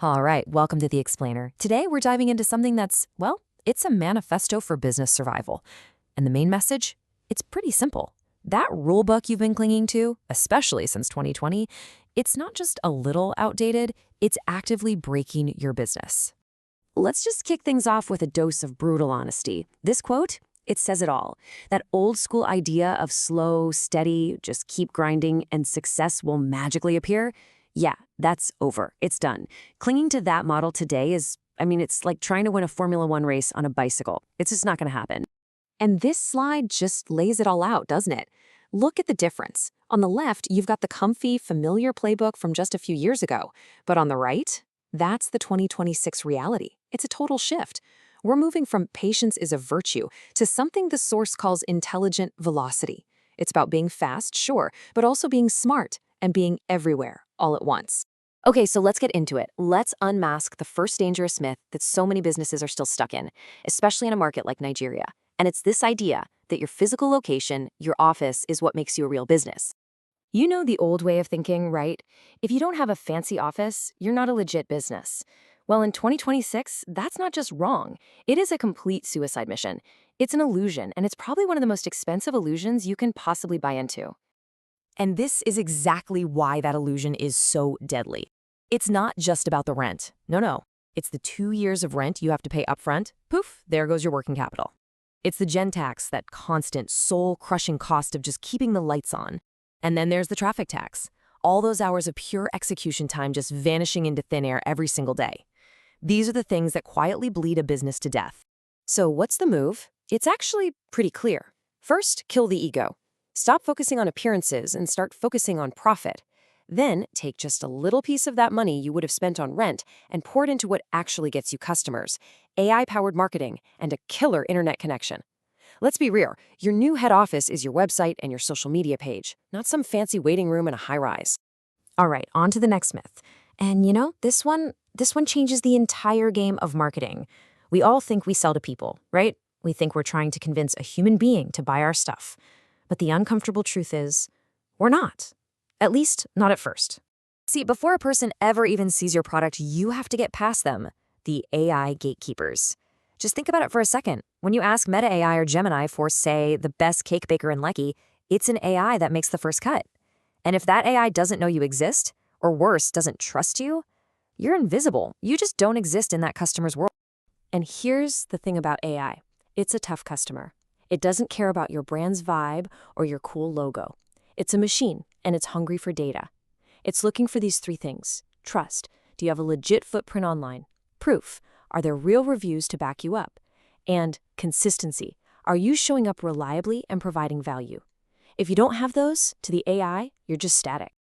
All right, welcome to The Explainer. Today we're diving into something that's, well, it's a manifesto for business survival. And the main message? It's pretty simple. That rule book you've been clinging to, especially since 2020, it's not just a little outdated, it's actively breaking your business. Let's just kick things off with a dose of brutal honesty. This quote, it says it all. That old school idea of slow, steady, just keep grinding and success will magically appear, yeah, that's over. It's done. Clinging to that model today is, it's like trying to win a Formula One race on a bicycle. It's just not going to happen. And this slide just lays it all out, doesn't it? Look at the difference. On the left, you've got the comfy, familiar playbook from just a few years ago. But on the right, that's the 2026 reality. It's a total shift. We're moving from patience is a virtue to something the source calls intelligent velocity. It's about being fast, sure, but also being smart and being everywhere all at once. Okay, so let's get into it. Let's unmask the first dangerous myth that so many businesses are still stuck in, especially in a market like Nigeria. And it's this idea that your physical location, your office, is what makes you a real business. You know the old way of thinking, right? If you don't have a fancy office, you're not a legit business. Well, in 2026, that's not just wrong. It is a complete suicide mission. It's an illusion, and it's probably one of the most expensive illusions you can possibly buy into. And this is exactly why that illusion is so deadly. It's not just about the rent. No. It's the 2 years of rent you have to pay upfront. Poof, there goes your working capital. It's the gen tax, that constant, soul-crushing cost of just keeping the lights on. And then there's the traffic tax. All those hours of pure execution time just vanishing into thin air every single day. These are the things that quietly bleed a business to death. So what's the move? It's actually pretty clear. First, kill the ego. Stop focusing on appearances and start focusing on profit. Then, take just a little piece of that money you would have spent on rent and pour it into what actually gets you customers, AI-powered marketing, and a killer internet connection. Let's be real, your new head office is your website and your social media page, not some fancy waiting room in a high-rise. All right, on to the next myth. And this one changes the entire game of marketing. We all think we sell to people, right? We think we're trying to convince a human being to buy our stuff. But the uncomfortable truth is, we're not. At least, not at first. See, before a person ever even sees your product, you have to get past them, the AI gatekeepers. Just think about it for a second. When you ask Meta AI or Gemini for, say, the best cake baker in Lekki, it's an AI that makes the first cut. And if that AI doesn't know you exist, or worse, doesn't trust you, you're invisible. You just don't exist in that customer's world. And here's the thing about AI. It's a tough customer. It doesn't care about your brand's vibe or your cool logo. It's a machine, and it's hungry for data. It's looking for these 3 things. Trust. Do you have a legit footprint online? Proof. Are there real reviews to back you up? And consistency. Are you showing up reliably and providing value? If you don't have those, to the AI, you're just static.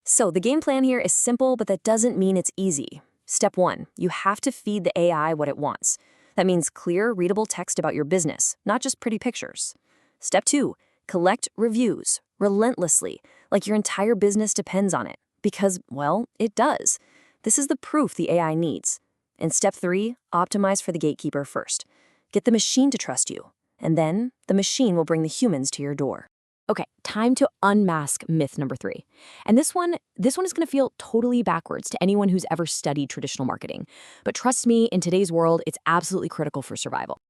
So the game plan here is simple, but that doesn't mean it's easy. Step 1, you have to feed the AI what it wants. That means clear, readable text about your business, not just pretty pictures. Step 2, collect reviews relentlessly, like your entire business depends on it. Because, well, it does. This is the proof the AI needs. And step 3, optimize for the gatekeeper first. Get the machine to trust you, and then the machine will bring the humans to your door. Okay, time to unmask myth number 3. And this one is going to feel totally backwards to anyone who's ever studied traditional marketing. But trust me, in today's world, it's absolutely critical for survival.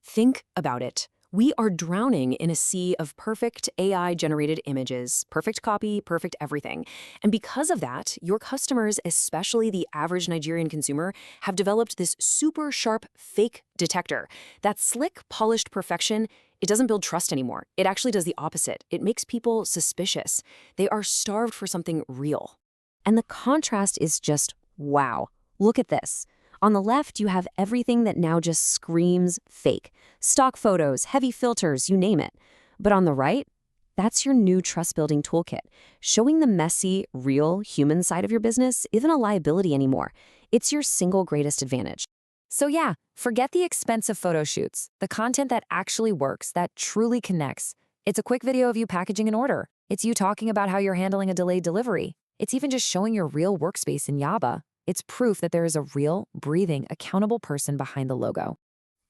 Think about it. We are drowning in a sea of perfect AI-generated images, perfect copy, perfect everything. And because of that, your customers, especially the average Nigerian consumer, have developed this super sharp fake detector. That slick, polished perfection, it doesn't build trust anymore. It actually does the opposite. It makes people suspicious. They are starved for something real. And the contrast is just wow. Look at this. On the left, you have everything that now just screams fake. Stock photos, heavy filters, you name it. But on the right, that's your new trust-building toolkit. Showing the messy, real, human side of your business isn't a liability anymore. It's your single greatest advantage. So yeah, forget the expensive photo shoots, the content that actually works, that truly connects. It's a quick video of you packaging an order. It's you talking about how you're handling a delayed delivery. It's even just showing your real workspace in Yaba. It's proof that there is a real, breathing, accountable person behind the logo.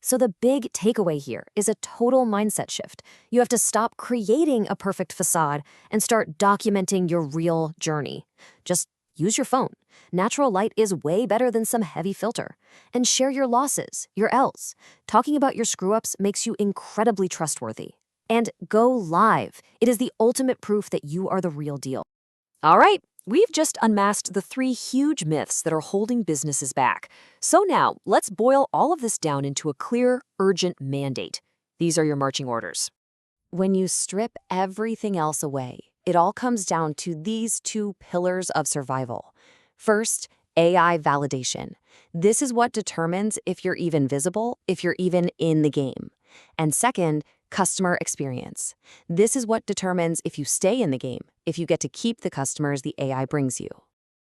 So the big takeaway here is a total mindset shift. You have to stop creating a perfect facade and start documenting your real journey. Just use your phone. Natural light is way better than some heavy filter. And share your losses, your L's. Talking about your screw-ups makes you incredibly trustworthy. And go live. It is the ultimate proof that you are the real deal. All right, we've just unmasked the 3 huge myths that are holding businesses back. So now, let's boil all of this down into a clear, urgent mandate. These are your marching orders. When you strip everything else away, it all comes down to these 2 pillars of survival. First, AI validation. This is what determines if you're even visible, if you're even in the game. And second, customer experience. This is what determines if you stay in the game, if you get to keep the customers the AI brings you.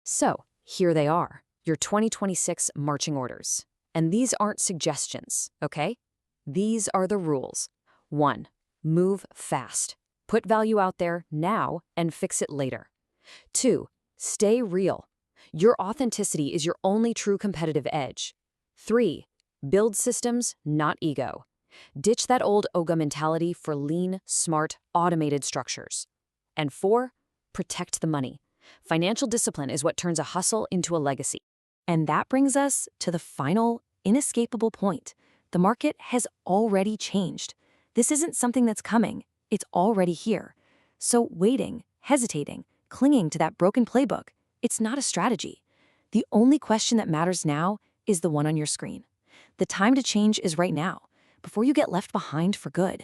So, here they are, your 2026 marching orders. And these aren't suggestions, okay? These are the rules. 1. Move fast. Put value out there now and fix it later. 2. Stay real. Your authenticity is your only true competitive edge. 3. Build systems, not ego. Ditch that old OGA mentality for lean, smart, automated structures. And 4. Protect the money. Financial discipline is what turns a hustle into a legacy. And that brings us to the final, inescapable point. The market has already changed. This isn't something that's coming. It's already here. So waiting, hesitating, clinging to that broken playbook, it's not a strategy. The only question that matters now is the one on your screen. The time to change is right now, before you get left behind for good.